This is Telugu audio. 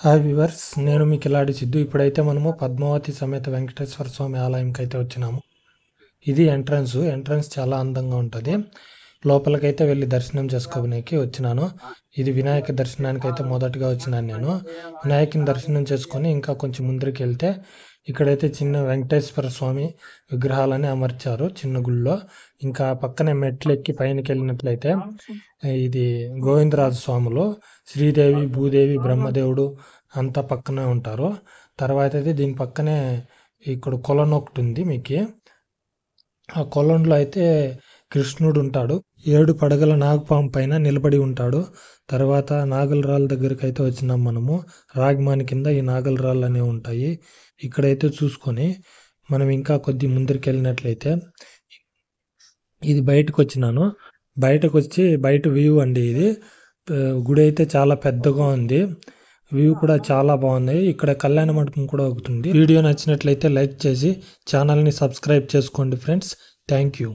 హాయ్ వ్యూవర్స్, నేను మీ కిలాడి సిద్ధు. ఇప్పుడైతే మనము పద్మావతి సమేత వెంకటేశ్వర స్వామి ఆలయంకి అయితే వచ్చినాము. ఇది ఎంట్రన్స్ చాలా అందంగా ఉంటుంది. లోపలికైతే వెళ్ళి దర్శనం చేసుకోవడానికి వచ్చినాను. ఇది వినాయక దర్శనానికి అయితే మొదటగా వచ్చినాను నేను. వినాయకుని దర్శనం చేసుకొని ఇంకా కొంచెం ముందరికి వెళ్తే ఇక్కడైతే చిన్న వెంకటేశ్వర స్వామి విగ్రహాలని అమర్చారు చిన్న గుళ్ళో. ఇంకా పక్కనే మెట్లు ఎక్కి పైనకి వెళ్ళినట్లయితే ఇది గోవిందరాజు స్వాములు, శ్రీదేవి, భూదేవి, బ్రహ్మదేవుడు అంతా పక్కనే ఉంటారు. తర్వాత అయితే దీని పక్కనే ఇక్కడ కొలను ఒకటి ఉంది. మీకు ఆ కొలంలో అయితే కృష్ణుడు ఉంటాడు. 7 పడగల నాగపాము పైన నిలబడి ఉంటాడు. తర్వాత నాగల రాళ్ళ దగ్గరికి అయితే వచ్చినాం మనము. రాగిమాని కింద ఈ నాగల రాళ్ళు అనేవి ఉంటాయి. ఇక్కడైతే చూసుకొని మనం ఇంకా కొద్ది ముందరికి వెళ్ళినట్లయితే ఇది బయటకు వచ్చినాను. బయటకు వచ్చి బయట వ్యూ అండి ఇది. గుడి అయితే చాలా పెద్దగా ఉంది. వ్యూ కూడా చాలా బాగుంది. ఇక్కడ కళ్యాణ మండపం కూడా ఒకటి ఉంది. వీడియో నచ్చినట్లయితే లైక్ చేసి ఛానల్ని సబ్స్క్రైబ్ చేసుకోండి ఫ్రెండ్స్. Thank you.